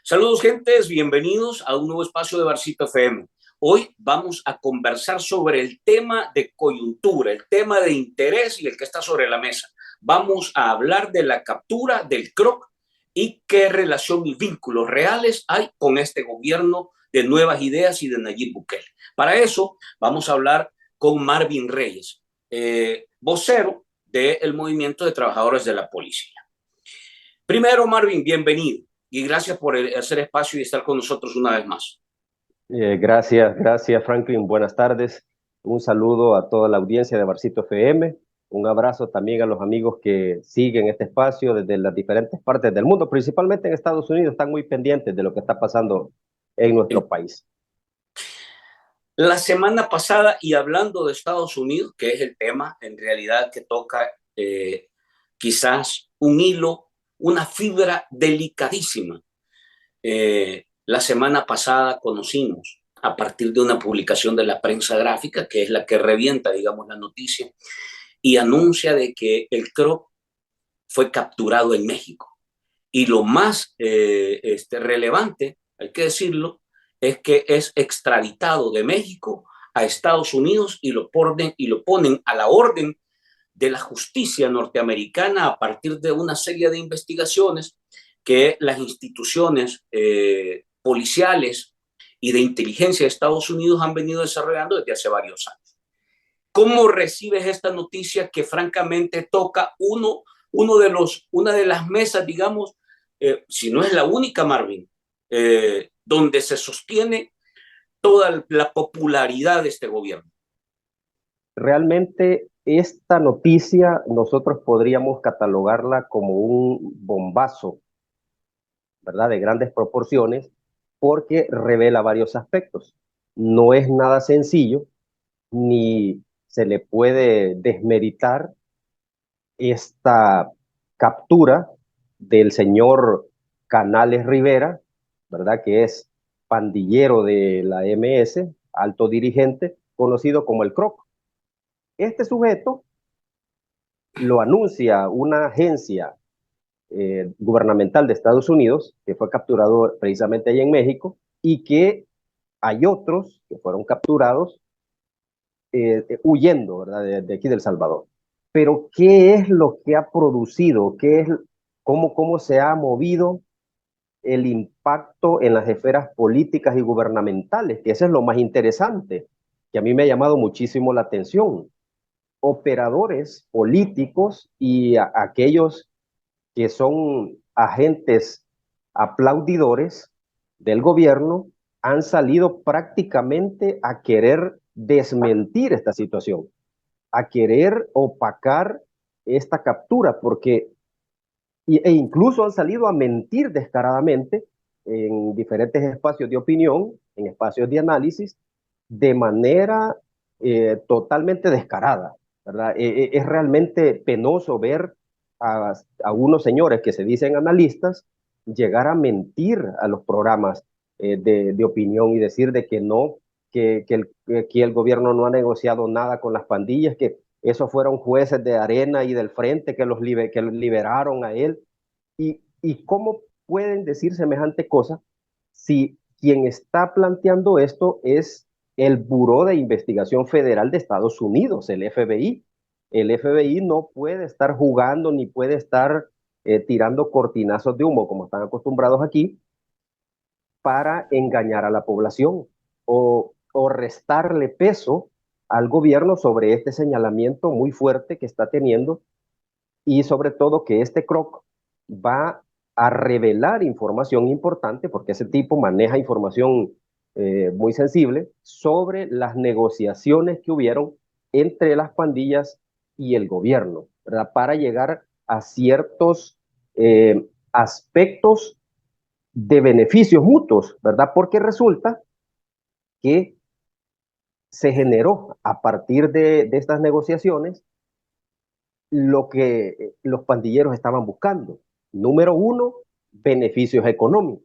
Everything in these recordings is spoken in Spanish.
Saludos, gentes, bienvenidos a un nuevo espacio de Barcito FM. Hoy vamos a conversar sobre el tema de coyuntura, el tema de interés y el que está sobre la mesa. Vamos a hablar de la captura del CROC y qué relación y vínculos reales hay con este gobierno de nuevas ideas y de Nayib Bukele. Para eso vamos a hablar con Marvin Reyes, vocero del Movimiento de Trabajadores de la Policía. Primero, Marvin, bienvenido y gracias por hacer espacio y estar con nosotros una vez más. Gracias Franklin, buenas tardes. Un saludo a toda la audiencia de Barcito FM. Un abrazo también a los amigos que siguen este espacio desde las diferentes partes del mundo, principalmente en Estados Unidos. Están muy pendientes de lo que está pasando en nuestro país. La semana pasada, y hablando de Estados Unidos, que es el tema en realidad que toca quizás un hilo, una fibra delicadísima. La semana pasada conocimos, a partir de una publicación de la prensa gráfica, que es la que revienta, digamos, la noticia, y anuncia de que el CROC fue capturado en México. Y lo más relevante, hay que decirlo, es que es extraditado de México a Estados Unidos y lo ponen a la orden de la justicia norteamericana a partir de una serie de investigaciones que las instituciones policiales y de inteligencia de Estados Unidos han venido desarrollando desde hace varios años. ¿Cómo recibes esta noticia que francamente toca una de las mesas, digamos, si no es la única, Marvin, donde se sostiene toda la popularidad de este gobierno? Realmente esta noticia nosotros podríamos catalogarla como un bombazo, ¿verdad? De grandes proporciones, porque revela varios aspectos. No es nada sencillo, ni se le puede desmeritar esta captura del señor Canales Rivera, ¿verdad? Que es pandillero de la MS, alto dirigente, conocido como el CROC. Este sujeto lo anuncia una agencia gubernamental de Estados Unidos, que fue capturado precisamente allá en México, y que hay otros que fueron capturados huyendo, ¿verdad? De aquí del Salvador. Pero ¿qué es lo que ha producido? ¿Cómo se ha movido el impacto en las esferas políticas y gubernamentales? Que eso es lo más interesante, que a mí me ha llamado muchísimo la atención. Operadores políticos y aquellos que son agentes aplaudidores del gobierno han salido prácticamente a querer desmentir esta situación, a querer opacar esta captura, e incluso han salido a mentir descaradamente en diferentes espacios de opinión, en espacios de análisis, de manera totalmente descarada, ¿verdad? Es realmente penoso ver a unos señores que se dicen analistas llegar a mentir a los programas de opinión y decir de que no, que el gobierno no ha negociado nada con las pandillas, que esos fueron jueces de Arena y del Frente que los liberaron a él. ¿Y cómo pueden decir semejante cosa si quien está planteando esto es el Buró de Investigación Federal de Estados Unidos, el FBI? El FBI no puede estar jugando ni puede estar tirando cortinazos de humo, como están acostumbrados aquí, para engañar a la población o restarle peso al gobierno sobre este señalamiento muy fuerte que está teniendo, y sobre todo que este CROC va a revelar información importante, porque ese tipo maneja información muy sensible sobre las negociaciones que hubieron entre las pandillas y el gobierno, ¿verdad? Para llegar a ciertos aspectos de beneficios mutuos, ¿verdad? Porque resulta que se generó a partir de estas negociaciones lo que los pandilleros estaban buscando. Número uno, beneficios económicos.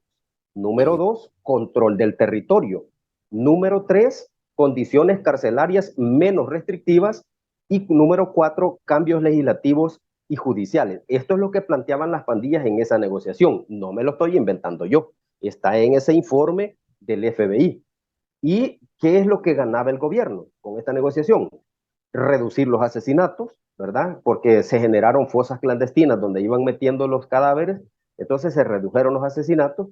Número dos, control del territorio. Número tres, condiciones carcelarias menos restrictivas. Y número cuatro, cambios legislativos y judiciales. Esto es lo que planteaban las pandillas en esa negociación. No me lo estoy inventando yo. está en ese informe del FBI. ¿Y qué es lo que ganaba el gobierno con esta negociación? Reducir los asesinatos, ¿verdad? Porque se generaron fosas clandestinas donde iban metiendo los cadáveres, entonces se redujeron los asesinatos,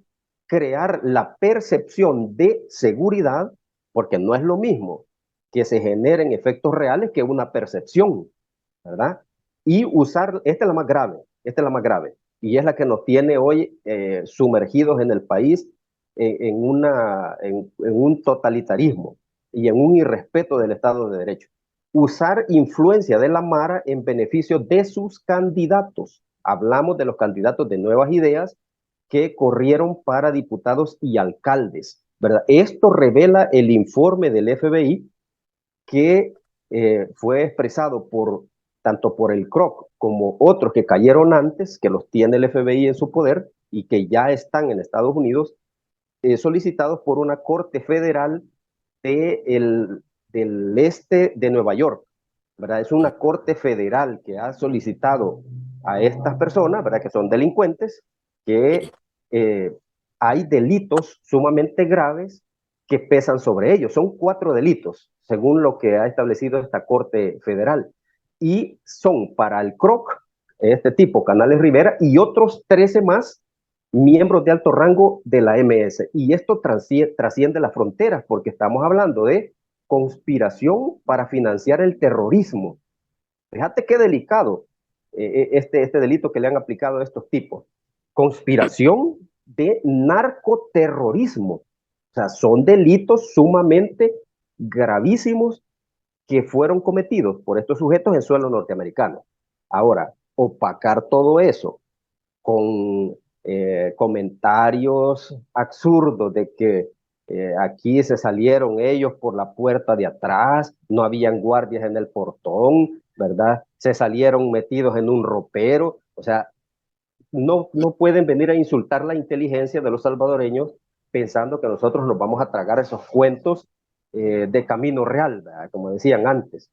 crear la percepción de seguridad, porque no es lo mismo que se generen efectos reales que una percepción, ¿verdad? Y usar, esta es la más grave, esta es la más grave, y es la que nos tiene hoy sumergidos en el país en un totalitarismo y en un irrespeto del Estado de Derecho. Usar influencia de la Mara en beneficio de sus candidatos. Hablamos de los candidatos de Nuevas Ideas que corrieron para diputados y alcaldes, ¿verdad? Esto revela el informe del FBI que fue expresado por tanto por el CROC como otros que cayeron antes, que los tiene el FBI en su poder y que ya están en Estados Unidos, solicitados por una corte federal del este de Nueva York, ¿verdad? Es una corte federal que ha solicitado a estas personas, ¿verdad? Que son delincuentes, que hay delitos sumamente graves que pesan sobre ellos. Son 4 delitos, según lo que ha establecido esta corte federal. Y son para el CROC, este tipo, Canales Rivera, y otros 13 más miembros de alto rango de la MS. Y esto trasciende las fronteras, porque estamos hablando de conspiración para financiar el terrorismo. Fíjate qué delicado este delito que le han aplicado a estos tipos. Conspiración de narcoterrorismo. O sea, son delitos sumamente gravísimos que fueron cometidos por estos sujetos en suelo norteamericano. Ahora, opacar todo eso con comentarios absurdos de que aquí se salieron ellos por la puerta de atrás, no habían guardias en el portón, ¿verdad? Se salieron metidos en un ropero, o sea, no pueden venir a insultar la inteligencia de los salvadoreños pensando que nosotros nos vamos a tragar esos cuentos de camino real, ¿verdad? Como decían antes.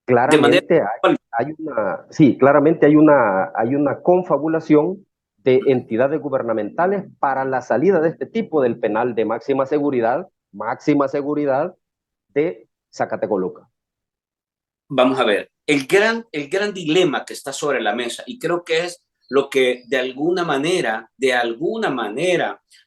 De manera, Claramente claramente hay una confabulación de entidades gubernamentales para la salida de este tipo del penal de máxima seguridad de Zacatecoluca. vamos a ver, el gran dilema que está sobre la mesa, y creo que es lo que de alguna manera,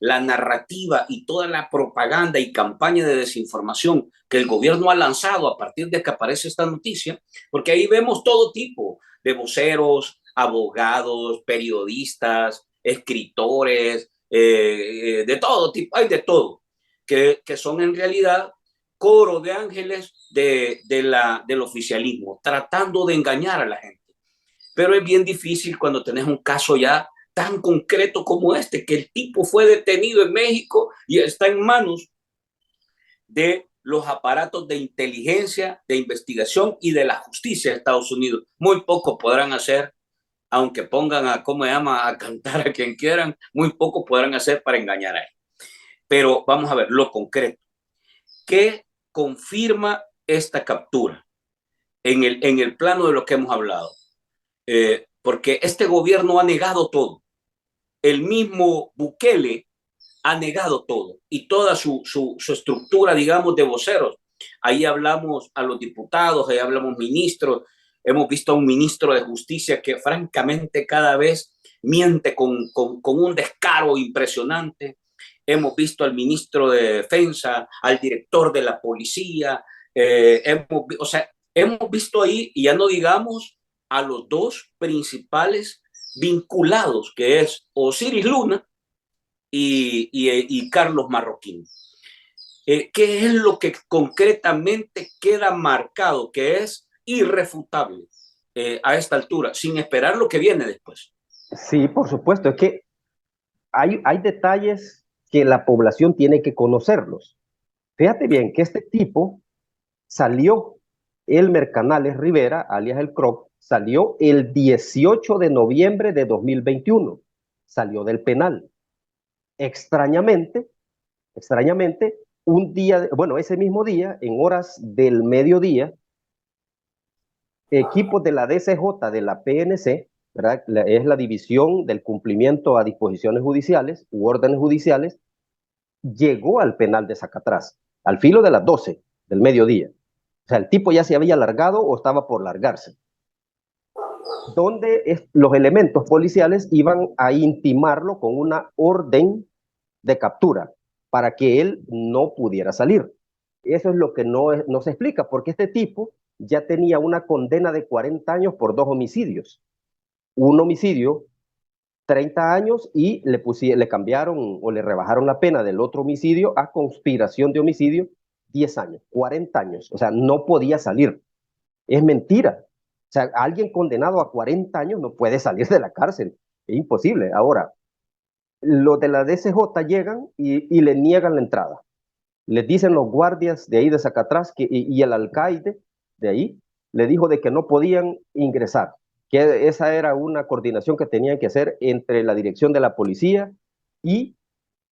la narrativa y toda la propaganda y campaña de desinformación que el gobierno ha lanzado a partir de que aparece esta noticia, porque ahí vemos todo tipo de voceros, abogados, periodistas, escritores, de todo tipo, hay de todo, que son en realidad coro de ángeles del oficialismo, tratando de engañar a la gente. Pero es bien difícil cuando tenés un caso ya tan concreto como este, que el tipo fue detenido en México y está en manos de los aparatos de inteligencia, de investigación y de la justicia de Estados Unidos. Muy poco podrán hacer, aunque pongan a, ¿cómo se llama?, a cantar a quien quieran, muy poco podrán hacer para engañar a él. Pero vamos a ver lo concreto. ¿Qué confirma esta captura en el plano de lo que hemos hablado? Porque este gobierno ha negado todo. El mismo Bukele ha negado todo y toda su estructura, digamos, de voceros. Ahí hablamos a los diputados, ahí hablamos ministros, hemos visto a un ministro de justicia que francamente cada vez miente con un descaro impresionante. Hemos visto al ministro de Defensa, al director de la policía, o sea, hemos visto ahí, y ya no digamos a los 2 principales vinculados, que es Osiris Luna y Carlos Marroquín. ¿Qué es lo que concretamente queda marcado, que es irrefutable a esta altura, sin esperar lo que viene después? Sí, por supuesto, es que hay detalles que la población tiene que conocerlos. Fíjate bien que este tipo salió, Elmer Canales Rivera, alias el Croc, salió el 18 de noviembre de 2021, salió del penal. Extrañamente, un día, bueno, ese mismo día, en horas del mediodía, equipos de la DCJ de la PNC ¿verdad? Es la división del cumplimiento a disposiciones judiciales u órdenes judiciales, llegó al penal de Zacatrás, al filo de las 12 del mediodía. O sea, el tipo ya se había largado o estaba por largarse. Donde los elementos policiales iban a intimarlo con una orden de captura para que él no pudiera salir. Eso es lo que no se explica, porque este tipo ya tenía una condena de 40 años por 2 homicidios. Un homicidio, 30 años, y le cambiaron o le rebajaron la pena del otro homicidio a conspiración de homicidio, 10 años, 40 años. O sea, no podía salir. Es mentira. O sea, alguien condenado a 40 años no puede salir de la cárcel. Es imposible. Ahora, los de la DCJ llegan y le niegan la entrada. Les dicen los guardias de ahí de Zacatrás y el alcaide de ahí le dijo de que no podían ingresar, que esa era una coordinación que tenían que hacer entre la dirección de la policía y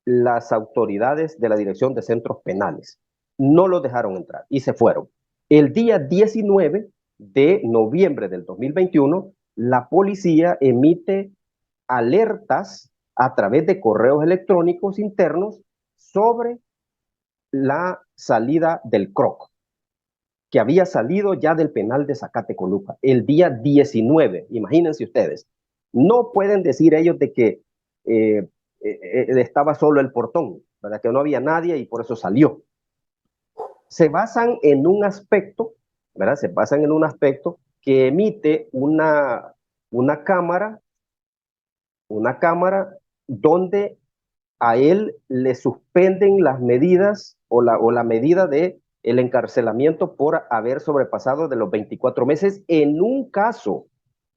las autoridades de la dirección de centros penales. No los dejaron entrar y se fueron. El día 19 de noviembre del 2021, la policía emite alertas a través de correos electrónicos internos sobre la salida del CROC, que había salido ya del penal de Zacatecoluca el día 19. Imagínense ustedes. No pueden decir ellos de que estaba solo el portón, ¿verdad? Que no había nadie y por eso salió. Se basan en un aspecto, ¿verdad? Se basan en un aspecto que emite una cámara donde a él le suspenden las medidas o la medida de el encarcelamiento por haber sobrepasado de los 24 meses en un caso,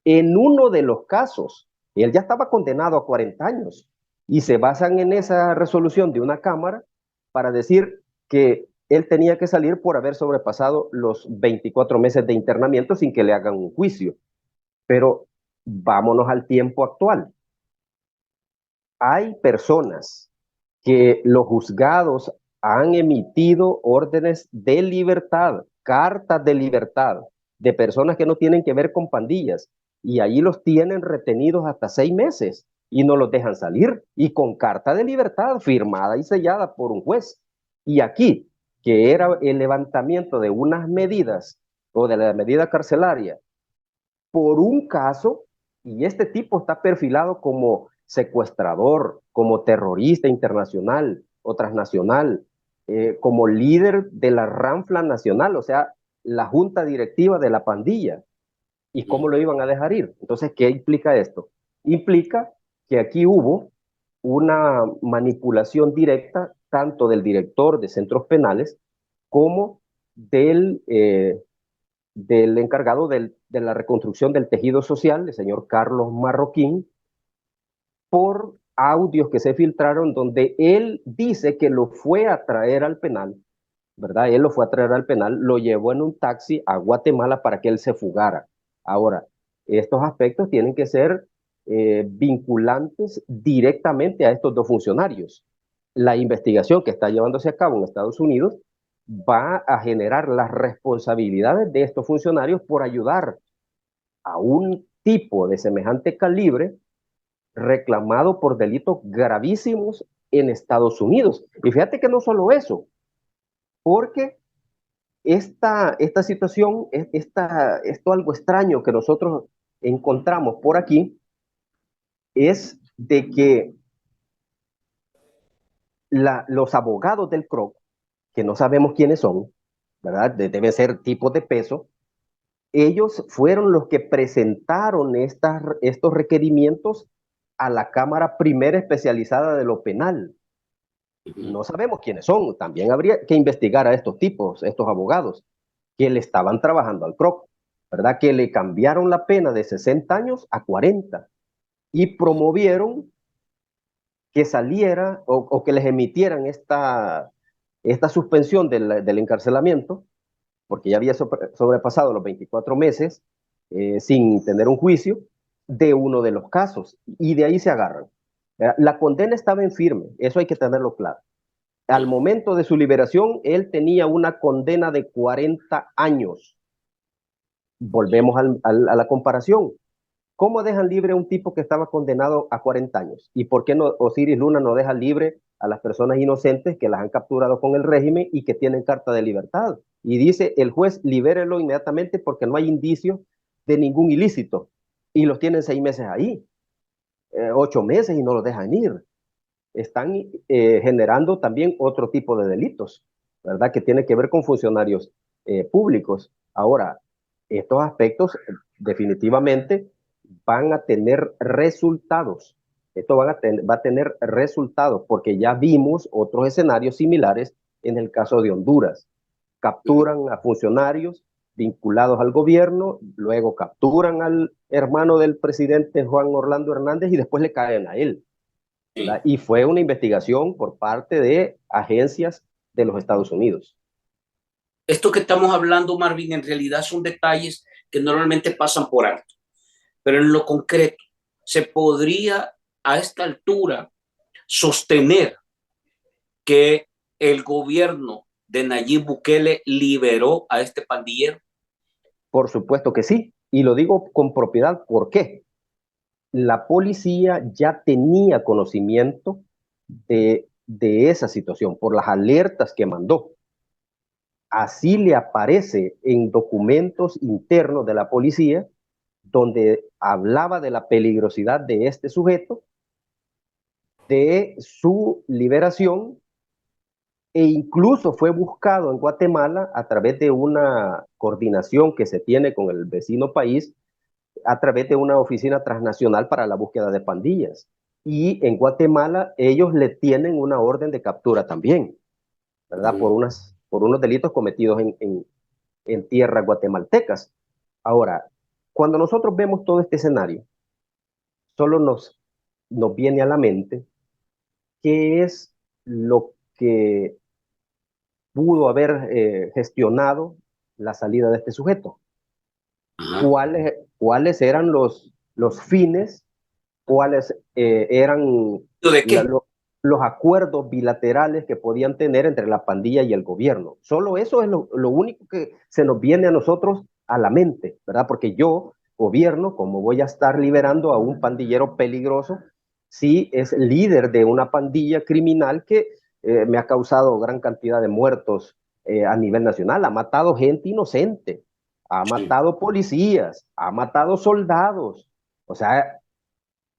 en uno de los casos. Él ya estaba condenado a 40 años y se basan en esa resolución de una cámara para decir que él tenía que salir por haber sobrepasado los 24 meses de internamiento sin que le hagan un juicio. Pero vámonos al tiempo actual. Hay personas que los juzgados han emitido órdenes de libertad, cartas de libertad, de personas que no tienen que ver con pandillas, y ahí los tienen retenidos hasta 6 meses y no los dejan salir, y con carta de libertad firmada y sellada por un juez. Y aquí, que era el levantamiento de unas medidas o de la medida carcelaria por un caso, y este tipo está perfilado como secuestrador, como terrorista internacional o transnacional, como líder de la Ranfla Nacional, o sea, la junta directiva de la pandilla. ¿Y cómo lo iban a dejar ir? Entonces, ¿qué implica esto? Implica que aquí hubo una manipulación directa tanto del director de centros penales como del encargado de la reconstrucción del tejido social, el señor Carlos Marroquín, por audios que se filtraron donde él dice que lo fue a traer al penal, ¿verdad? Él lo fue a traer al penal, lo llevó en un taxi a Guatemala para que él se fugara. Ahora, estos aspectos tienen que ser vinculantes directamente a estos dos funcionarios. La investigación que está llevándose a cabo en Estados Unidos va a generar las responsabilidades de estos funcionarios por ayudar a un tipo de semejante calibre reclamado por delitos gravísimos en Estados Unidos. Y fíjate que no solo eso, porque esta situación, esto algo extraño que nosotros encontramos por aquí, es de que los abogados del CROC, que no sabemos quiénes son, ¿verdad? Deben ser tipos de peso, ellos fueron los que presentaron estos requerimientos a la Cámara Primera Especializada de lo Penal. No sabemos quiénes son, también habría que investigar a estos tipos, estos abogados, que le estaban trabajando al CROC, ¿verdad? Que le cambiaron la pena de 60 años a 40 y promovieron que saliera o que les emitieran esta suspensión del encarcelamiento, porque ya había sobrepasado los 24 meses sin tener un juicio, de uno de los casos, y de ahí se agarran. La condena estaba en firme, eso hay que tenerlo claro. Al momento de su liberación, él tenía una condena de 40 años. Volvemos a la comparación. ¿Cómo dejan libre a un tipo que estaba condenado a 40 años? ¿Y por qué no Osiris Luna no deja libre a las personas inocentes que las han capturado con el régimen y que tienen carta de libertad? Y dice el juez, libérelo inmediatamente porque no hay indicios de ningún ilícito. Y los tienen 6 meses ahí, 8 meses y no los dejan ir. Están generando también otro tipo de delitos, ¿verdad? Que tiene que ver con funcionarios públicos. Ahora, estos aspectos definitivamente van a tener resultados. Esto va a tener resultados porque ya vimos otros escenarios similares en el caso de Honduras. Capturan a funcionarios vinculados al gobierno, luego capturan al hermano del presidente Juan Orlando Hernández y después le caen a él, ¿verdad? Y fue una investigación por parte de agencias de los Estados Unidos. Esto que estamos hablando, Marvin, en realidad son detalles que normalmente pasan por alto, pero en lo concreto, ¿se podría a esta altura sostener que el gobierno de Nayib Bukele liberó a este pandillero? Por supuesto que sí, y lo digo con propiedad. ¿Por qué? La policía ya tenía conocimiento de esa situación por las alertas que mandó. Así le aparece en documentos internos de la policía donde hablaba de la peligrosidad de este sujeto, de su liberación, e incluso fue buscado en Guatemala a través de una coordinación que se tiene con el vecino país, a través de una oficina transnacional para la búsqueda de pandillas. Y en Guatemala ellos le tienen una orden de captura también, ¿verdad? Por unos delitos cometidos en tierras guatemaltecas. Ahora, cuando nosotros vemos todo este escenario, solo nos viene a la mente qué es lo que pudo haber gestionado la salida de este sujeto. ¿Cuáles eran los fines? ¿Cuáles eran ¿De qué? los acuerdos bilaterales que podían tener entre la pandilla y el gobierno? Solo eso es lo único que se nos viene a nosotros a la mente, ¿verdad? Porque yo, gobierno, como voy a estar liberando a un pandillero peligroso, sí es líder de una pandilla criminal que me ha causado gran cantidad de muertos a nivel nacional, ha matado gente inocente, ha matado policías, ha matado soldados. O sea,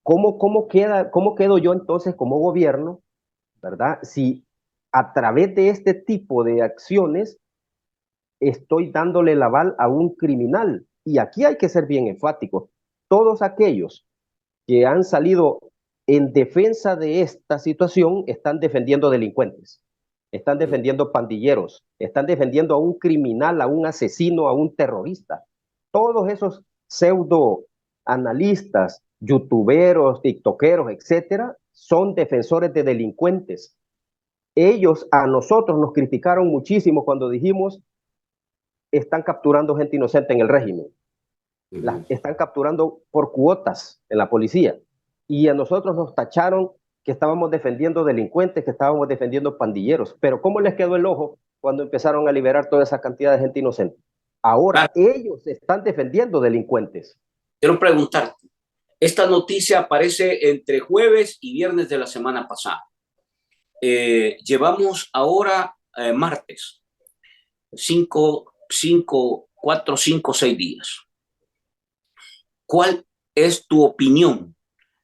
¿cómo quedo yo entonces como gobierno, verdad? Si a través de este tipo de acciones estoy dándole el aval a un criminal. Y aquí hay que ser bien enfático. Todos aquellos que han salido en defensa de esta situación están defendiendo delincuentes, están defendiendo pandilleros, están defendiendo a un criminal, a un asesino, a un terrorista. Todos esos pseudo analistas, youtuberos, tiktokeros, etcétera, son defensores de delincuentes. Ellos a nosotros nos criticaron muchísimo cuando dijimos están capturando gente inocente en el régimen. Las están capturando por cuotas en la policía. Y a nosotros nos tacharon que estábamos defendiendo delincuentes, que estábamos defendiendo pandilleros. Pero ¿cómo les quedó el ojo cuando empezaron a liberar toda esa cantidad de gente inocente? Ahora ellos están defendiendo delincuentes. Quiero preguntarte, esta noticia aparece entre jueves y viernes de la semana pasada. Llevamos ahora martes, 4, 5, 6 días. ¿Cuál es tu opinión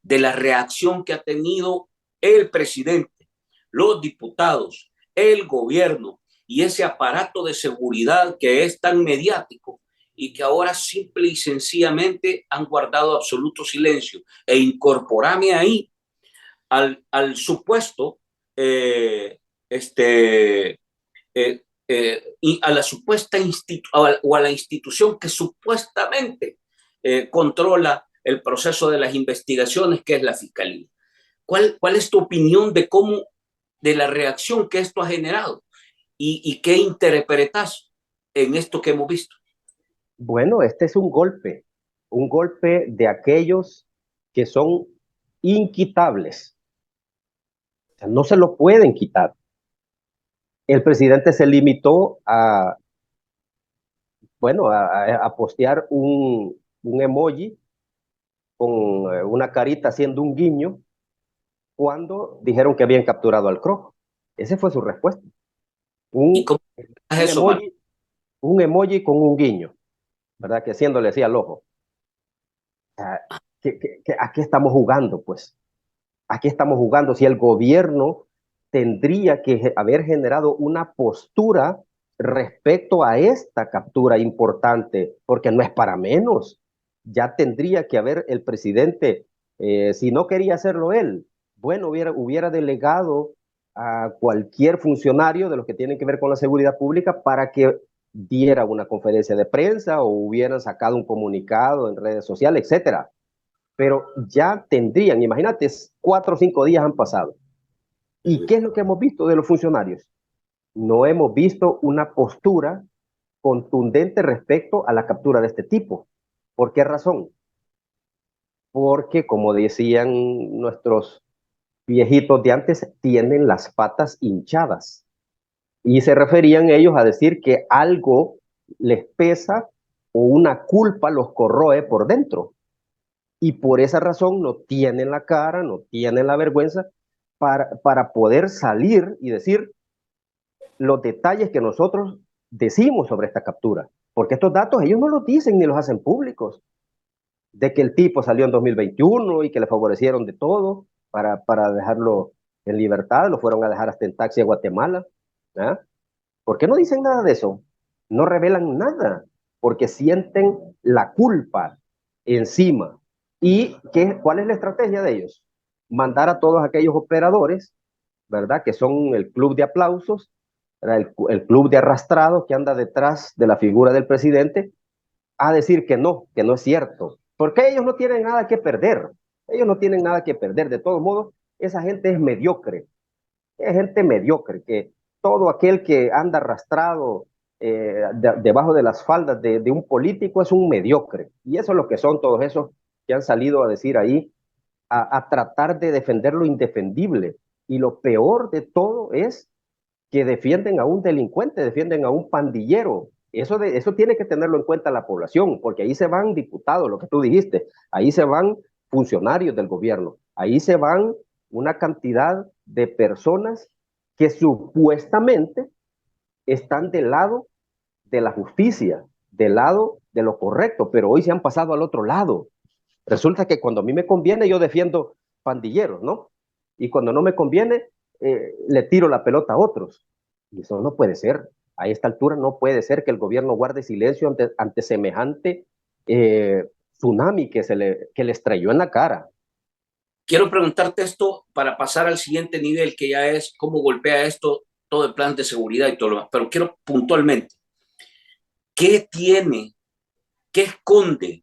de la reacción que ha tenido el presidente, los diputados, el gobierno y ese aparato de seguridad que es tan mediático y que ahora simple y sencillamente han guardado absoluto silencio? E incorporame ahí al supuesto y a la supuesta o a la institución que supuestamente controla el proceso de las investigaciones, que es la Fiscalía. ¿Cuál es tu opinión de la reacción que esto ha generado y qué interpretas en esto que hemos visto? Bueno, este es un golpe de aquellos que son inquitables. O sea, no se lo pueden quitar. El presidente se limitó bueno, a postear un emoji una carita haciendo un guiño cuando dijeron que habían capturado al Croc. Esa fue su respuesta. ¿Y Un, cómo es un eso, Marco? emoji, un emoji con un guiño, ¿verdad? Que haciéndole así al ojo. Ah, ¿A qué estamos jugando, pues? ¿A qué estamos jugando? Si el gobierno tendría que haber generado una postura respecto a esta captura importante, porque no es para menos. Ya tendría que haber el presidente, si no quería hacerlo él, bueno, hubiera delegado a cualquier funcionario de los que tienen que ver con la seguridad pública para que diera una conferencia de prensa o hubieran sacado un comunicado en redes sociales, etcétera. Pero ya tendrían, imagínate, 4 o 5 días han pasado. ¿Y qué es lo que hemos visto de los funcionarios? No hemos visto una postura contundente respecto a la captura de este tipo. ¿Por qué razón? Porque, como decían nuestros viejitos de antes, tienen las patas hinchadas. Y se referían ellos a decir que algo les pesa o una culpa los corroe por dentro. Y por esa razón no tienen la cara, no tienen la vergüenza para poder salir y decir los detalles que nosotros decimos sobre esta captura. Porque estos datos ellos no los dicen ni los hacen públicos. De que el tipo salió en 2021 y que le favorecieron de todo para dejarlo en libertad, lo fueron a dejar hasta en taxi a Guatemala. ¿Ah? ¿Por qué no dicen nada de eso? No revelan nada, porque sienten la culpa encima. ¿Y cuál es la estrategia de ellos? Mandar a todos aquellos operadores, ¿verdad? Que son el club de aplausos, el club de arrastrados que anda detrás de la figura del presidente, a decir que no es cierto. Porque ellos no tienen nada que perder. Ellos no tienen nada que perder. De todos modos, esa gente es mediocre. Es gente mediocre, que todo aquel que anda arrastrado debajo de las faldas de un político es un mediocre. Y eso es lo que son todos esos que han salido a decir ahí, a tratar de defender lo indefendible. Y lo peor de todo es que defienden a un delincuente, defienden a un pandillero. Eso tiene que tenerlo en cuenta la población, porque ahí se van diputados, lo que tú dijiste, ahí se van funcionarios del gobierno, ahí se van una cantidad de personas que supuestamente están del lado de la justicia, del lado de lo correcto, pero hoy se han pasado al otro lado. Resulta que cuando a mí me conviene yo defiendo pandilleros, ¿no? Y cuando no me conviene, le tiro la pelota a otros. Y eso no puede ser. A esta altura no puede ser que el gobierno guarde silencio ante semejante tsunami que le estrelló en la cara. Quiero preguntarte esto para pasar al siguiente nivel, que ya es cómo golpea esto todo el plan de seguridad y todo lo demás. Pero quiero puntualmente, ¿qué tiene, qué esconde,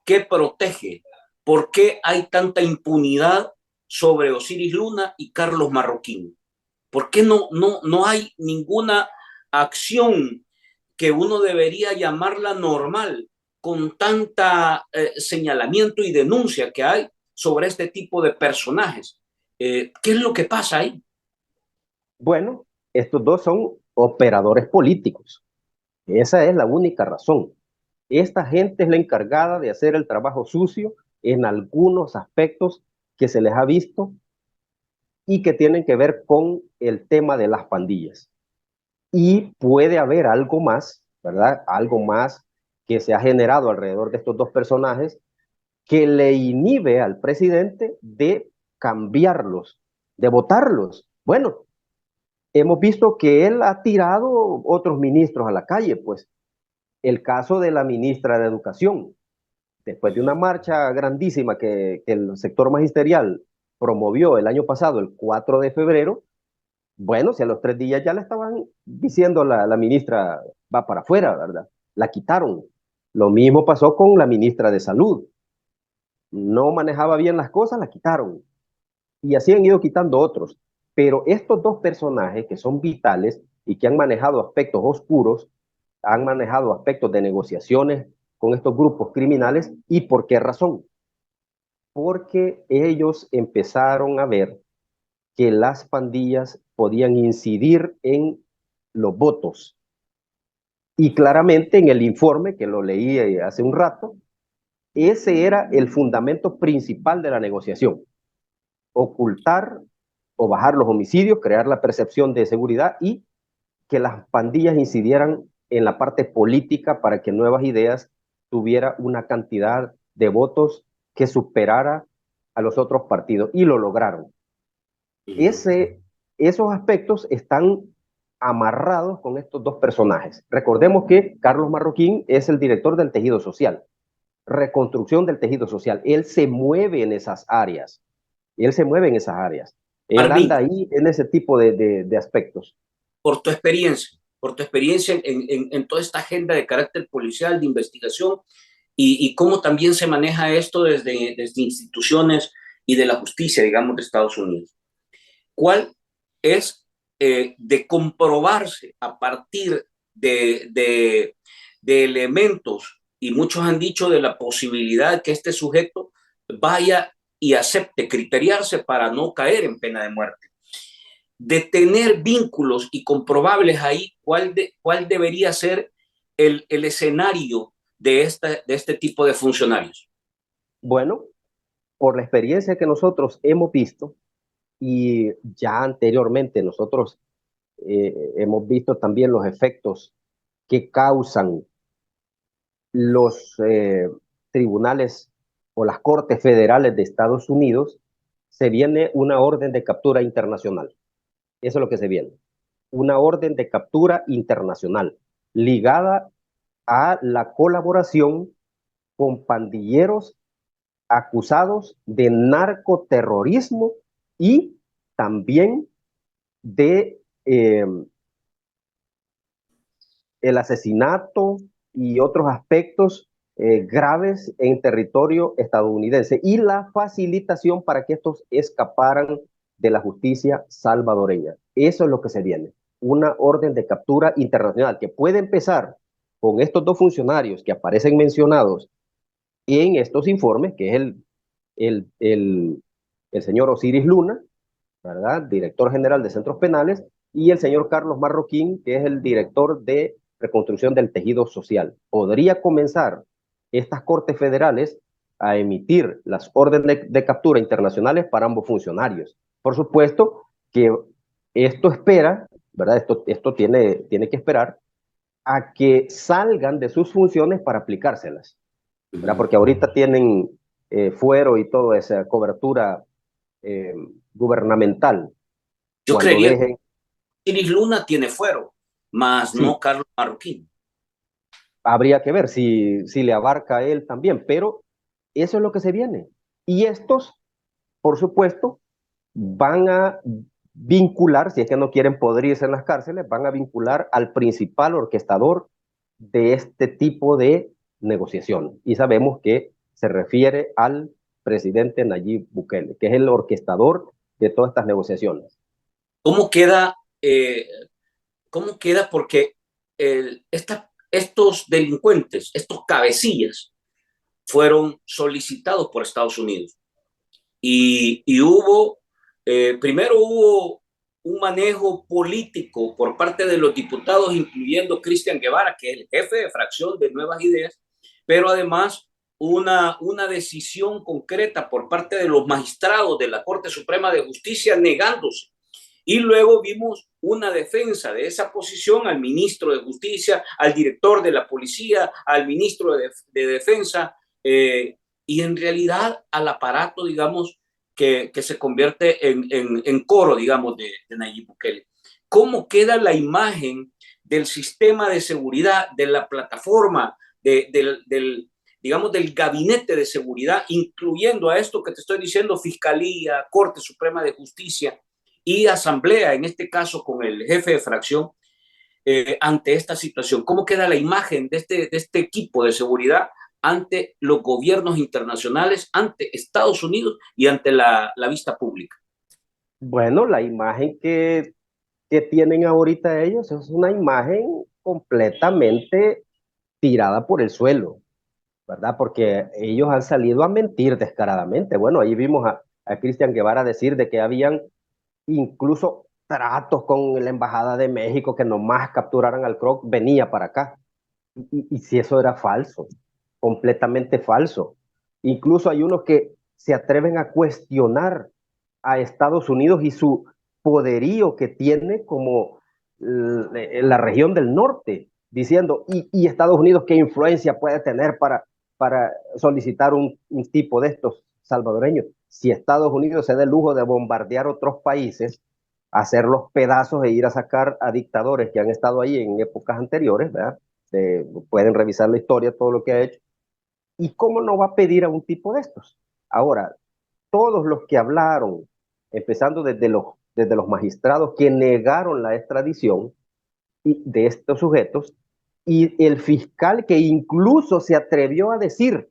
qué protege? ¿Por qué hay tanta impunidad sobre Osiris Luna y Carlos Marroquín? ¿Por qué no hay ninguna acción que uno debería llamarla normal con tanta señalamiento y denuncia que hay sobre este tipo de personajes? ¿Qué es lo que pasa ahí? Bueno, estos dos son operadores políticos. Esa es la única razón. Esta gente es la encargada de hacer el trabajo sucio en algunos aspectos que se les ha visto y que tienen que ver con el tema de las pandillas. Y puede haber algo más, ¿verdad? Algo más que se ha generado alrededor de estos dos personajes que le inhibe al presidente de cambiarlos, de votarlos. Bueno, hemos visto que él ha tirado otros ministros a la calle, pues el caso de la ministra de Educación, después de una marcha grandísima que el sector magisterial promovió el año pasado, el 4 de febrero, bueno, si a los 3 días ya le estaban diciendo la ministra va para afuera, ¿verdad? La quitaron. Lo mismo pasó con la ministra de Salud. No manejaba bien las cosas, la quitaron. Y así han ido quitando otros. Pero estos dos personajes que son vitales y que han manejado aspectos oscuros, han manejado aspectos de negociaciones con estos grupos criminales. ¿Y por qué razón? Porque ellos empezaron a ver que las pandillas podían incidir en los votos. Y claramente en el informe, que lo leí hace un rato, Ese era el fundamento principal de la negociación: ocultar o bajar los homicidios, crear la percepción de seguridad y que las pandillas incidieran en la parte política para que Nuevas Ideas tuviera una cantidad de votos que superara a los otros partidos, y lo lograron. Esos aspectos están amarrados con estos dos personajes. Recordemos que Carlos Marroquín es el director del tejido social, reconstrucción del tejido social. Él se mueve en esas áreas. Él se mueve en esas áreas. Él Arvin, anda ahí en ese tipo de aspectos. por tu experiencia en toda esta agenda de carácter policial, de investigación, y cómo también se maneja esto desde instituciones y de la justicia, digamos, de Estados Unidos. ¿Cuál es de comprobarse a partir de elementos, y muchos han dicho de la posibilidad que este sujeto vaya y acepte criteriarse para no caer en pena de muerte? De tener vínculos y comprobables ahí, ¿cuál debería ser el escenario de este tipo de funcionarios? Bueno, por la experiencia que nosotros hemos visto, y ya anteriormente nosotros hemos visto también los efectos que causan los tribunales o las cortes federales de Estados Unidos, se viene una orden de captura internacional. Eso es lo que se viene. Una orden de captura internacional ligada a la colaboración con pandilleros acusados de narcoterrorismo y también de el asesinato y otros aspectos graves en territorio estadounidense, y la facilitación para que estos escaparan de la justicia salvadoreña. Eso es lo que se viene. Una orden de captura internacional que puede empezar con estos dos funcionarios que aparecen mencionados en estos informes, que es el, el, el señor Osiris Luna, ¿verdad? Director general de centros penales, y el señor Carlos Marroquín, que es el director de reconstrucción del tejido social. Podría comenzar estas cortes federales a emitir las órdenes de captura internacionales para ambos funcionarios. Por supuesto que esto espera, ¿verdad? Esto tiene que esperar a que salgan de sus funciones para aplicárselas, ¿verdad? Porque ahorita tienen fuero y toda esa cobertura eh, gubernamental. Yo Cuando creería que dejen, Iris Luna tiene fuero, más no sí, Carlos Marroquín. habría que ver si le abarca a él también, pero eso es lo que se viene. Y estos, por supuesto, van a vincular, si es que no quieren podrirse en las cárceles, van a vincular al principal orquestador de este tipo de negociación. Y sabemos que se refiere al presidente Nayib Bukele, que es el orquestador de todas estas negociaciones. ¿Cómo queda, eh, cómo queda? Porque estos delincuentes, estos cabecillas, fueron solicitados por Estados Unidos. Y primero hubo un manejo político por parte de los diputados, incluyendo Cristian Guevara, que es el jefe de fracción de Nuevas Ideas, pero además una decisión concreta por parte de los magistrados de la Corte Suprema de Justicia negándose. Y luego vimos una defensa de esa posición al ministro de Justicia, al director de la policía, al ministro de Defensa, y en realidad al aparato, digamos, que se convierte en coro, digamos, de Nayib Bukele. ¿Cómo queda la imagen del sistema de seguridad, de la plataforma, digamos, del gabinete de seguridad, incluyendo a esto que te estoy diciendo, Fiscalía, Corte Suprema de Justicia y Asamblea, en este caso con el jefe de fracción, ante esta situación? ¿Cómo queda la imagen de este equipo de seguridad ante los gobiernos internacionales, ante Estados Unidos y ante la vista pública? Bueno, la imagen que tienen ahorita ellos es una imagen completamente tirada por el suelo, ¿verdad? Porque ellos han salido a mentir descaradamente. Bueno, ahí vimos a Cristian Guevara decir de que habían incluso tratos con la Embajada de México, que nomás capturaran al Croc, venía para acá. Y si eso era falso, completamente falso. Incluso hay unos que se atreven a cuestionar a Estados Unidos y su poderío que tiene como la región del norte, diciendo, y Estados Unidos qué influencia puede tener para solicitar un tipo de estos salvadoreños. Si Estados Unidos se da el lujo de bombardear otros países, hacerlos pedazos e ir a sacar a dictadores que han estado ahí en épocas anteriores, ¿verdad? Pueden revisar la historia, todo lo que ha hecho. ¿Y cómo no va a pedir a un tipo de estos? Ahora, todos los que hablaron, empezando desde los magistrados que negaron la extradición de estos sujetos, y el fiscal que incluso se atrevió a decir,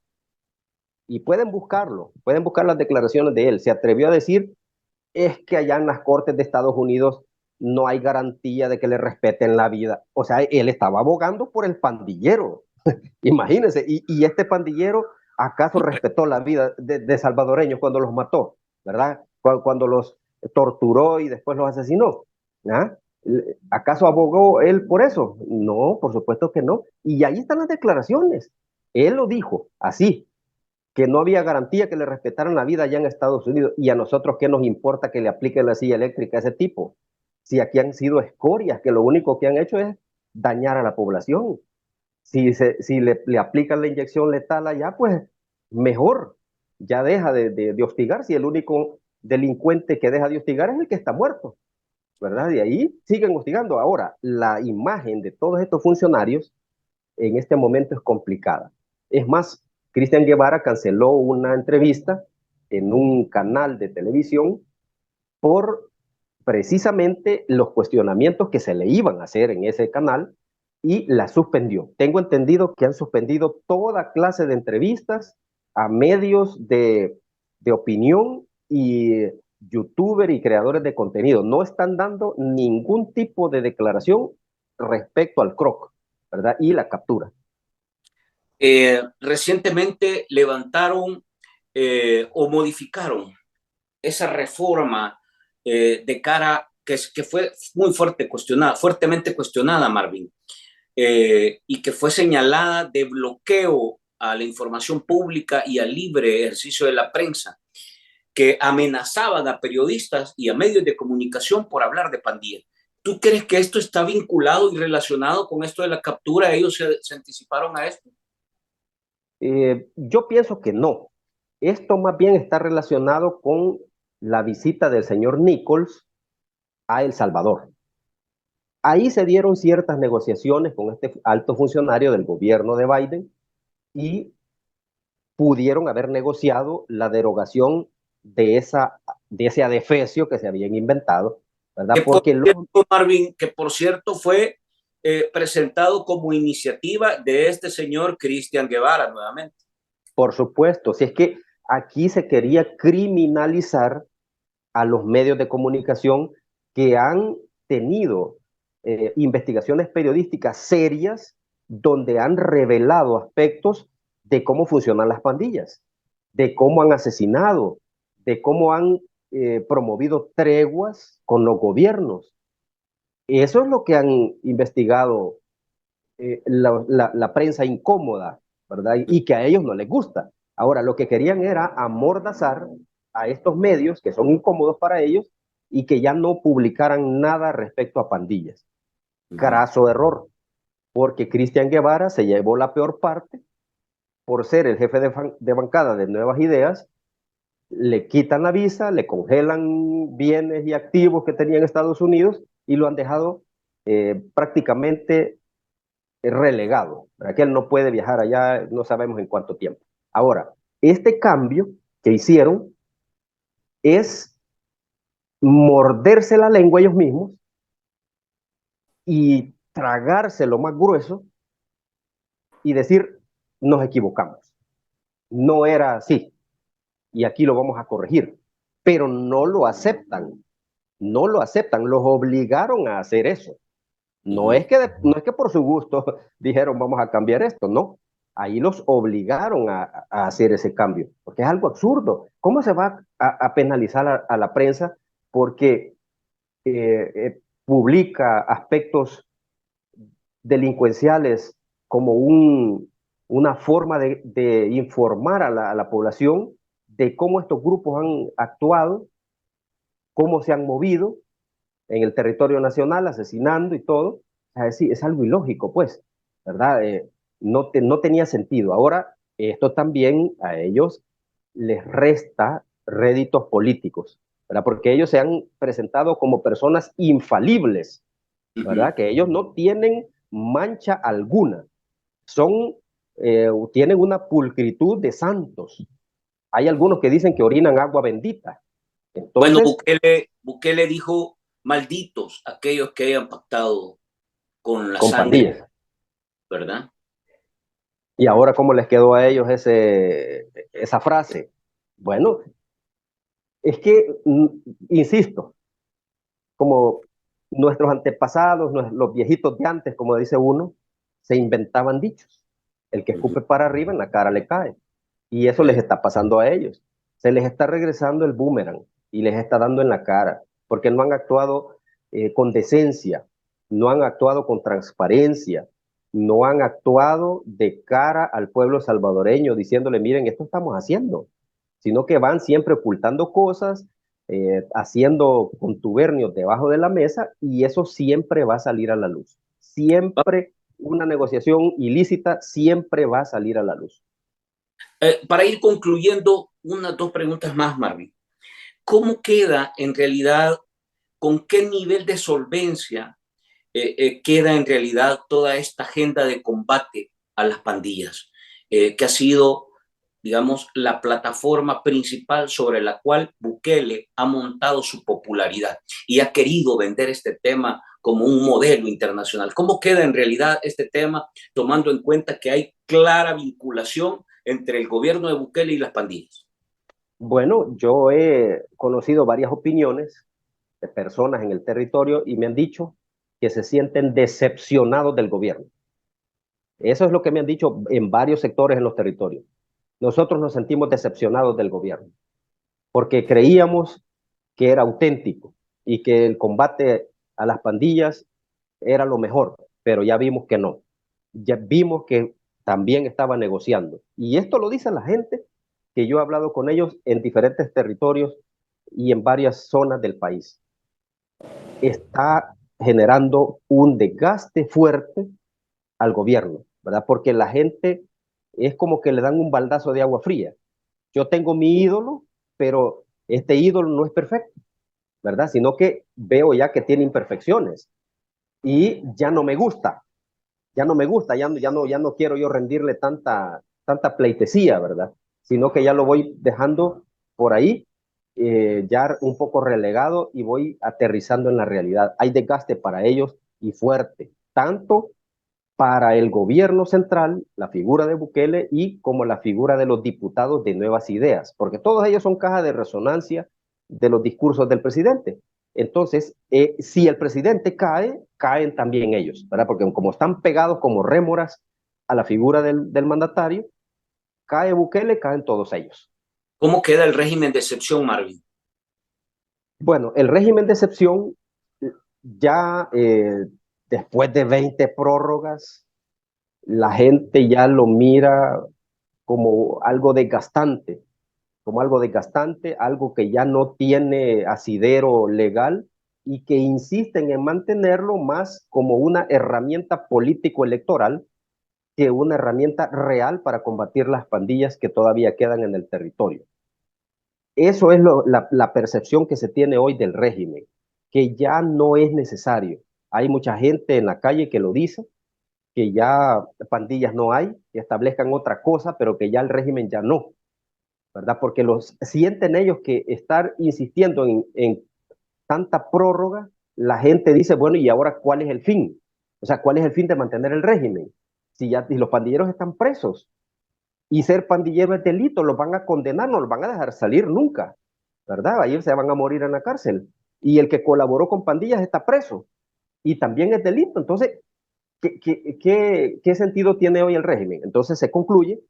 y pueden buscarlo, pueden buscar las declaraciones de él, se atrevió a decir, es que allá en las cortes de Estados Unidos no hay garantía de que le respeten la vida. O sea, él estaba abogando por el pandillero. Imagínense, y este pandillero acaso respetó la vida de salvadoreños cuando los mató, ¿verdad? Cuando los torturó y después los asesinó. ¿Ah? ¿Acaso abogó él por eso? No, por supuesto que no. Y ahí están las declaraciones. Él lo dijo así, que no había garantía que le respetaran la vida allá en Estados Unidos. Y a nosotros, ¿qué nos importa que le apliquen la silla eléctrica a ese tipo? Si aquí han sido escorias, que lo único que han hecho es dañar a la población. Si le aplican la inyección letal allá, pues mejor, ya deja de hostigar, si el único delincuente que deja de hostigar es el que está muerto, ¿verdad? Y ahí siguen hostigando. Ahora, la imagen de todos estos funcionarios en este momento es complicada. Es más, Cristian Guevara canceló una entrevista en un canal de televisión por precisamente los cuestionamientos que se le iban a hacer en ese canal y la suspendió. Tengo entendido que han suspendido toda clase de entrevistas a medios de opinión y youtubers y creadores de contenido. No están dando ningún tipo de declaración respecto al CROC, ¿verdad? Y la captura. Recientemente levantaron o modificaron esa reforma de cara que fue muy fuertemente cuestionada, Marvin, y que fue señalada de bloqueo a la información pública y al libre ejercicio de la prensa, que amenazaban a periodistas y a medios de comunicación por hablar de pandillas. ¿Tú crees que esto está vinculado y relacionado con esto de la captura? ¿Ellos se anticiparon a esto? Yo pienso que no. Esto más bien está relacionado con la visita del señor Nichols a El Salvador. Ahí se dieron ciertas negociaciones con este alto funcionario del gobierno de Biden y pudieron haber negociado la derogación de ese adefesio que se habían inventado, ¿verdad? Que por Porque cierto, Marvin, que por cierto fue presentado como iniciativa de este señor Cristian Guevara nuevamente. por supuesto, si es que aquí se quería criminalizar a los medios de comunicación que han tenido investigaciones periodísticas serias donde han revelado aspectos de cómo funcionan las pandillas, de cómo han asesinado, de cómo han promovido treguas con los gobiernos. Eso es lo que han investigado la prensa incómoda, ¿verdad? Y que a ellos no les gusta. Ahora, lo que querían era amordazar a estos medios que son incómodos para ellos y que ya no publicaran nada respecto a pandillas. Craso error, porque Cristian Guevara se llevó la peor parte por ser el jefe de bancada de Nuevas Ideas, le quitan la visa, le congelan bienes y activos que tenía en Estados Unidos y lo han dejado prácticamente relegado, ¿verdad? Que él no puede viajar allá, no sabemos en cuánto tiempo. Ahora, este cambio que hicieron es morderse la lengua ellos mismos y tragarse lo más grueso y decir, nos equivocamos. No era así y aquí lo vamos a corregir, pero no lo aceptan, no lo aceptan, los obligaron a hacer eso. No es que por su gusto dijeron vamos a cambiar esto, no. Ahí los obligaron a hacer ese cambio, porque es algo absurdo. ¿Cómo se va a penalizar a la prensa porque publica aspectos delincuenciales como una forma de informar a la población de cómo estos grupos han actuado, cómo se han movido en el territorio nacional, asesinando y todo. Es decir, es algo ilógico, pues, ¿verdad? No tenía sentido. Ahora, esto también a ellos les resta réditos políticos, ¿verdad? Porque ellos se han presentado como personas infalibles, ¿verdad? Que ellos no tienen mancha alguna, son, tienen una pulcritud de santos. Hay algunos que dicen que orinan agua bendita. Bueno, Entonces, Bukele dijo malditos aquellos que hayan pactado con la con sangre, pandillas. ¿verdad? Y ahora, ¿cómo les quedó a ellos esa frase? Bueno, es que, insisto, como nuestros antepasados, los viejitos de antes, como dice uno, se inventaban dichos. El que escupe para arriba, en la cara le cae. Y eso les está pasando a ellos. Se les está regresando el boomerang y les está dando en la cara, porque no han actuado con decencia, no han actuado con transparencia, no han actuado de cara al pueblo salvadoreño diciéndole, miren, esto estamos haciendo, sino que van siempre ocultando cosas, haciendo contubernios debajo de la mesa y eso siempre va a salir a la luz. Siempre una negociación ilícita siempre va a salir a la luz. Para ir concluyendo, unas dos preguntas más, Marvin. ¿Cómo queda en realidad, con qué nivel de solvencia queda en realidad toda esta agenda de combate a las pandillas, que ha sido, digamos, la plataforma principal sobre la cual Bukele ha montado su popularidad y ha querido vender este tema como un modelo internacional? ¿Cómo queda en realidad este tema, tomando en cuenta que hay clara vinculación entre el gobierno de Bukele y las pandillas? Bueno, yo he conocido varias opiniones de personas en el territorio y me han dicho que se sienten decepcionados del gobierno. Eso es lo que me han dicho en varios sectores en los territorios. Nosotros nos sentimos decepcionados del gobierno porque creíamos que era auténtico y que el combate a las pandillas era lo mejor, pero ya vimos que no. Ya vimos que también estaba negociando. Y esto lo dice la gente que yo he hablado con ellos en diferentes territorios y en varias zonas del país. Está generando un desgaste fuerte al gobierno, ¿verdad? Porque la gente es como que le dan un baldazo de agua fría. Yo tengo mi ídolo, pero este ídolo no es perfecto, ¿verdad? Sino que veo ya que tiene imperfecciones y ya no me gusta, ya no quiero yo rendirle tanta pleitesía, ¿verdad? Sino que ya lo voy dejando por ahí, ya un poco relegado y voy aterrizando en la realidad. Hay desgaste para ellos y fuerte, tanto para el gobierno central, la figura de Bukele y como la figura de los diputados de Nuevas Ideas, porque todos ellos son caja de resonancia de los discursos del presidente. Entonces, si el presidente cae, caen también ellos, ¿verdad? Porque como están pegados como rémoras a la figura del mandatario, cae Bukele, caen todos ellos. ¿Cómo queda el régimen de excepción, Marvin? Bueno, el régimen de excepción ya después de 20 prórrogas, la gente ya lo mira como algo desgastante, algo que ya no tiene asidero legal y que insisten en mantenerlo más como una herramienta político-electoral que una herramienta real para combatir las pandillas que todavía quedan en el territorio. Eso es la percepción que se tiene hoy del régimen, que ya no es necesario. Hay mucha gente en la calle que lo dice, que ya pandillas no hay, que establezcan otra cosa, pero que ya el régimen ya no, ¿verdad? Porque los sienten ellos que estar insistiendo en tanta prórroga, la gente dice, bueno, ¿y ahora cuál es el fin? O sea, ¿cuál es el fin de mantener el régimen? Si los pandilleros están presos y ser pandillero es delito, los van a condenar, no los van a dejar salir nunca, ¿verdad? Ahí se van a morir en la cárcel. Y el que colaboró con pandillas está preso y también es delito. Entonces, ¿qué sentido tiene hoy el régimen? Entonces se concluye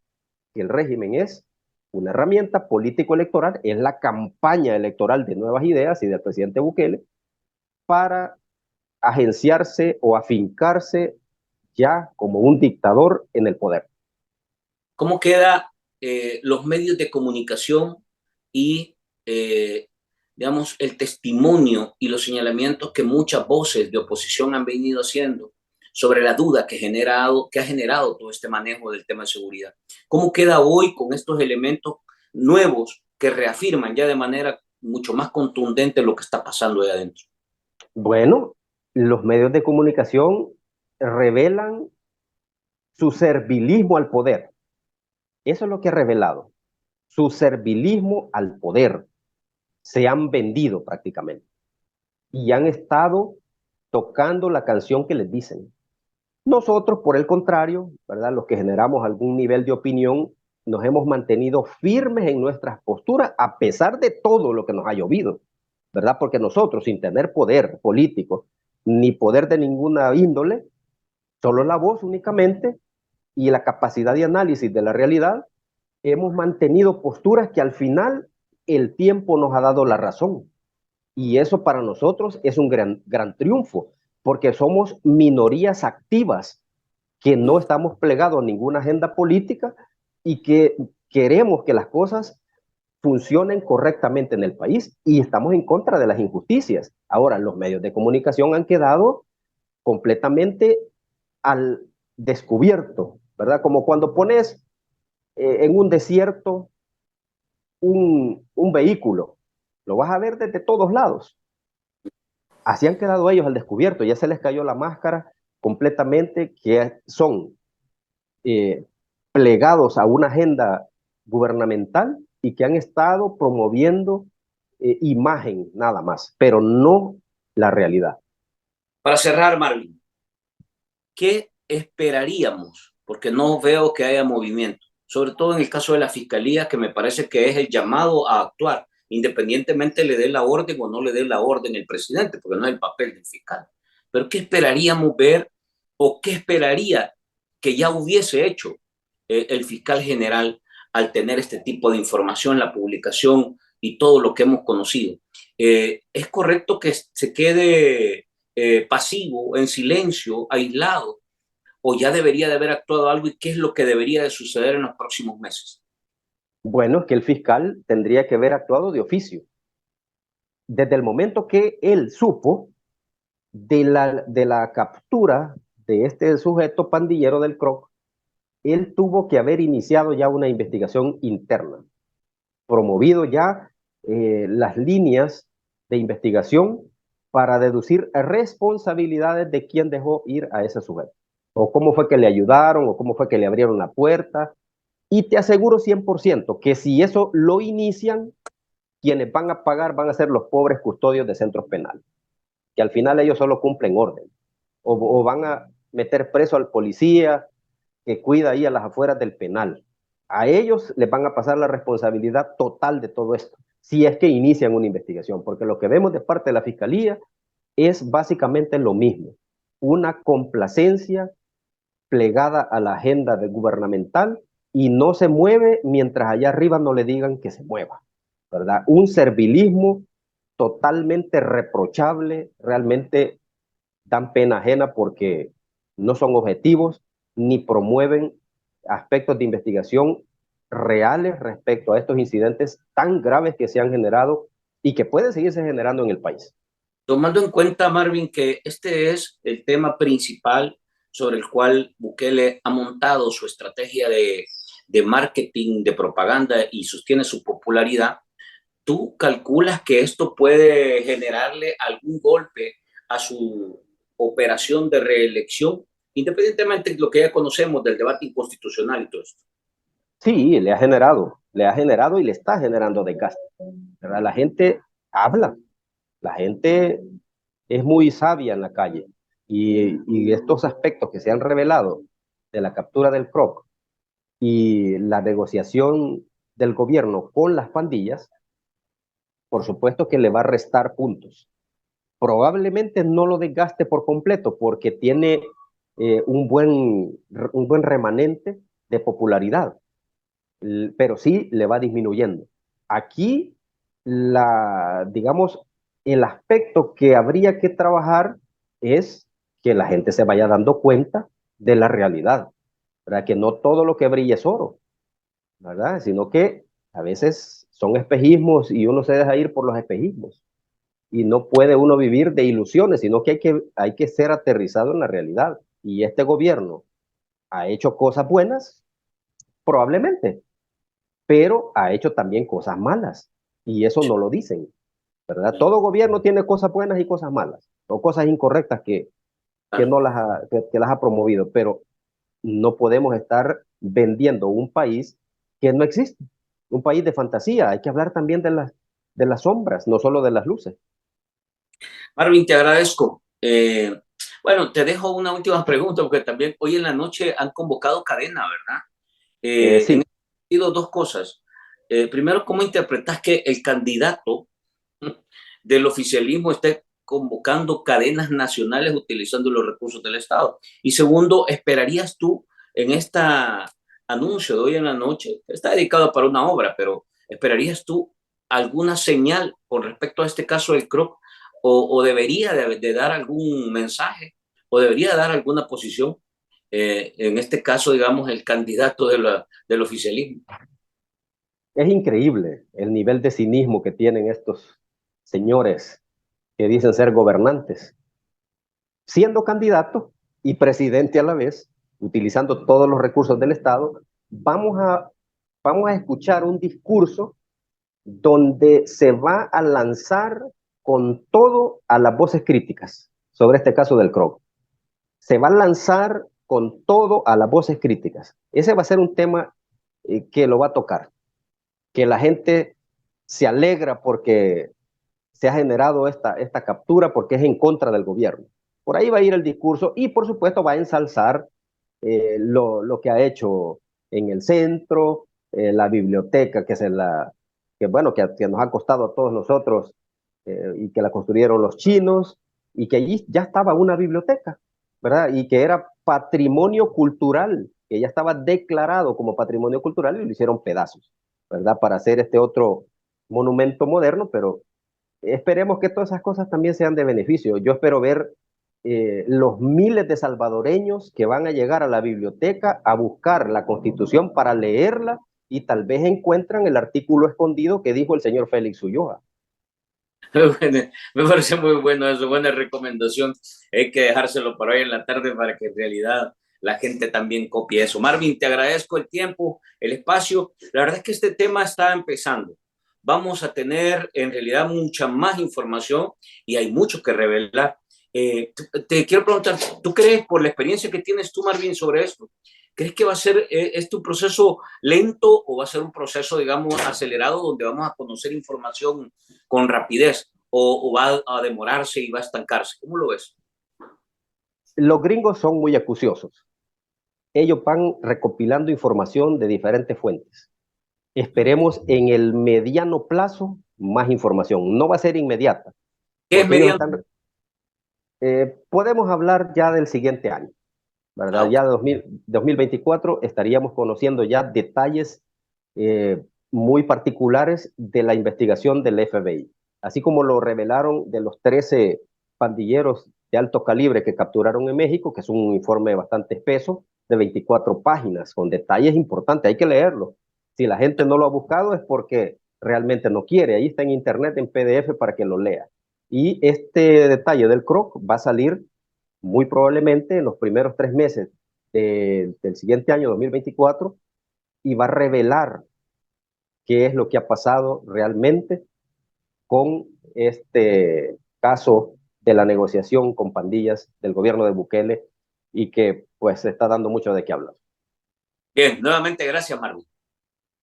que el régimen es una herramienta político-electoral, es la campaña electoral de Nuevas Ideas y del presidente Bukele para agenciarse o afincarse ya como un dictador en el poder. ¿Cómo queda los medios de comunicación y, digamos, el testimonio y los señalamientos que muchas voces de oposición han venido haciendo sobre la duda que ha generado todo este manejo del tema de seguridad? ¿Cómo queda hoy con estos elementos nuevos que reafirman ya de manera mucho más contundente lo que está pasando ahí adentro? Bueno, los medios de comunicación revelan su servilismo al poder. Eso es lo que ha revelado, su servilismo al poder. Se han vendido prácticamente y han estado tocando la canción que les dicen. Nosotros, por el contrario, ¿verdad? Los que generamos algún nivel de opinión, nos hemos mantenido firmes en nuestras posturas a pesar de todo lo que nos ha llovido, ¿verdad? Porque nosotros, sin tener poder político, ni poder de ninguna índole, solo la voz únicamente y la capacidad de análisis de la realidad, hemos mantenido posturas que al final el tiempo nos ha dado la razón. Y eso para nosotros es un gran triunfo, porque somos minorías activas que no estamos plegados a ninguna agenda política y que queremos que las cosas funcionen correctamente en el país y estamos en contra de las injusticias. Ahora, los medios de comunicación han quedado completamente al descubierto, ¿verdad? Como cuando pones en un desierto un vehículo, lo vas a ver desde todos lados. Así han quedado ellos al descubierto, ya se les cayó la máscara completamente, que son eh, plegados a una agenda gubernamental y que han estado promoviendo imagen nada más, pero no la realidad. Para cerrar, Marvin, ¿qué esperaríamos? Porque no veo que haya movimiento, sobre todo en el caso de la fiscalía, que me parece que es el llamado a actuar, independientemente le dé la orden o no le dé la orden el presidente, porque no es el papel del fiscal. Pero ¿qué esperaríamos ver o qué esperaría que ya hubiese hecho el fiscal general al tener este tipo de información, la publicación y todo lo que hemos conocido? ¿Es correcto que se quede pasivo, en silencio, aislado, o ya debería de haber actuado algo y qué es lo que debería de suceder en los próximos meses? Bueno, es que el fiscal tendría que haber actuado de oficio. Desde el momento que él supo de la captura de este sujeto pandillero del CROC, él tuvo que haber iniciado ya una investigación interna, promovido ya las líneas de investigación para deducir responsabilidades de quién dejó ir a ese sujeto, o cómo fue que le ayudaron, o cómo fue que le abrieron la puerta. Y te aseguro 100% que si eso lo inician, quienes van a pagar van a ser los pobres custodios de centros penales, que al final ellos solo cumplen orden, o van a meter preso al policía que cuida ahí a las afueras del penal. A ellos les van a pasar la responsabilidad total de todo esto, si es que inician una investigación, porque lo que vemos de parte de la Fiscalía es básicamente lo mismo, una complacencia plegada a la agenda gubernamental y no se mueve mientras allá arriba no le digan que se mueva, ¿verdad? Un servilismo totalmente reprochable, realmente dan pena ajena porque no son objetivos ni promueven aspectos de investigación reales respecto a estos incidentes tan graves que se han generado y que pueden seguirse generando en el país. Tomando en cuenta, Marvin, que este es el tema principal sobre el cual Bukele ha montado su estrategia de marketing, de propaganda y sostiene su popularidad, ¿tú calculas que esto puede generarle algún golpe a su operación de reelección, independientemente de lo que ya conocemos del debate inconstitucional y todo esto? Sí, le ha generado y le está generando desgaste, ¿verdad? La gente habla, la gente es muy sabia en la calle y estos aspectos que se han revelado de la captura del CROC y la negociación del gobierno con las pandillas, por supuesto que le va a restar puntos. Probablemente no lo desgaste por completo porque tiene un buen remanente de popularidad, pero sí le va disminuyendo. Aquí, digamos, el aspecto que habría que trabajar es que la gente se vaya dando cuenta de la realidad, ¿verdad? Que no todo lo que brilla es oro, ¿verdad? Sino que a veces son espejismos y uno se deja ir por los espejismos. Y no puede uno vivir de ilusiones, sino que hay que ser aterrizado en la realidad. Y este gobierno ha hecho cosas buenas, probablemente, pero ha hecho también cosas malas. Y eso no lo dicen, ¿verdad? Todo gobierno tiene cosas buenas y cosas malas, o cosas incorrectas que no las que las ha promovido, pero no podemos estar vendiendo un país que no existe, un país de fantasía. Hay que hablar también de las sombras, no solo de las luces. Marvin, te agradezco. Bueno, te dejo una última pregunta, porque también hoy en la noche han convocado cadena, ¿verdad? En Sí, este sentido, dos cosas. Primero, ¿cómo interpretas que el candidato del oficialismo esté convocando cadenas nacionales utilizando los recursos del Estado? Y segundo, ¿esperarías tú en este anuncio de hoy en la noche, que está dedicado para una obra, pero esperarías tú alguna señal con respecto a este caso del CROC o debería de dar algún mensaje o debería dar alguna posición? En este caso, digamos, el candidato del oficialismo. es increíble el nivel de cinismo que tienen estos señores que dicen ser gobernantes, siendo candidato y presidente a la vez, utilizando todos los recursos del Estado. Vamos a escuchar un discurso donde se va a lanzar con todo a las voces críticas sobre este caso del CROC. Se va a lanzar con todo a las voces críticas. Ese va a ser un tema que lo va a tocar, que la gente se alegra porque se ha generado esta captura porque es en contra del gobierno. Por ahí va a ir el discurso y por supuesto va a ensalzar lo que ha hecho en el centro, la biblioteca bueno, que nos ha costado a todos nosotros y que la construyeron los chinos y que allí ya estaba una biblioteca, ¿verdad? Y que era patrimonio cultural, que ya estaba declarado como patrimonio cultural y lo hicieron pedazos, ¿verdad? Para hacer este otro monumento moderno, pero esperemos que todas esas cosas también sean de beneficio. Yo espero ver los miles de salvadoreños que van a llegar a la biblioteca a buscar la Constitución para leerla y tal vez encuentran el artículo escondido que dijo el señor Félix Ulloa. Me parece muy bueno eso, buena recomendación. Hay que dejárselo para hoy en la tarde para que en realidad la gente también copie eso. Marvin, te agradezco el tiempo, el espacio. La verdad es que este tema está empezando. Vamos a tener en realidad mucha más información y hay mucho que revelar. Te quiero preguntar, ¿tú crees, por la experiencia que tienes tú, Marvin, sobre esto, crees que va a ser este un proceso lento o va a ser un proceso, digamos, acelerado donde vamos a conocer información con rapidez o va a demorarse y va a estancarse? ¿Cómo lo ves? Los gringos son muy acuciosos. Ellos van recopilando información de diferentes fuentes. Esperemos en el mediano plazo más información. No va a ser inmediata, ¿Qué es porque ellos mediano? están... podemos hablar ya del siguiente año, Ah, ¿verdad? okay. Ya 2024 estaríamos conociendo ya detalles muy particulares de la investigación del FBI, así como lo revelaron de los 13 pandilleros de alto calibre que capturaron en México, que es un informe bastante espeso de 24 páginas, con detalles importantes, hay que leerlo. Si la gente no lo ha buscado es porque realmente no quiere, ahí está en internet en PDF para que lo lea. Y este detalle del CROC va a salir muy probablemente en los primeros 3 meses del siguiente año 2024 y va a revelar qué es lo que ha pasado realmente con este caso de la negociación con pandillas del gobierno de Bukele y que pues se está dando mucho de qué hablar. Bien, nuevamente gracias, Marvin.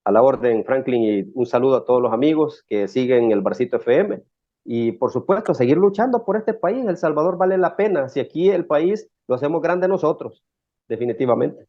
A la orden, Franklin, y un saludo a todos los amigos que siguen el Barcito FM. Y por supuesto, seguir luchando por este país. El Salvador vale la pena. Si aquí el país lo hacemos grande nosotros, definitivamente.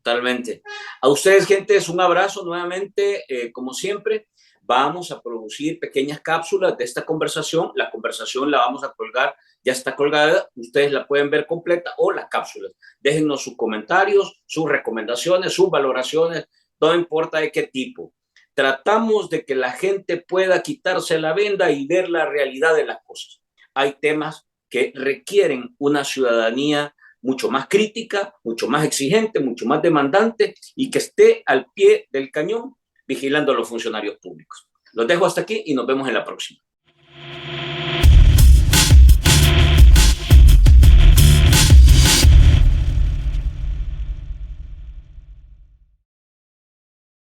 Totalmente. A ustedes, gente, es un abrazo nuevamente. Como siempre, vamos a producir pequeñas cápsulas de esta conversación. La conversación la vamos a colgar, ya está colgada. Ustedes la pueden ver completa o las cápsulas. Déjennos sus comentarios, sus recomendaciones, sus valoraciones, no importa de qué tipo. Tratamos de que la gente pueda quitarse la venda y ver la realidad de las cosas. Hay temas que requieren una ciudadanía mucho más crítica, mucho más exigente, mucho más demandante y que esté al pie del cañón vigilando a los funcionarios públicos. Los dejo hasta aquí y nos vemos en la próxima.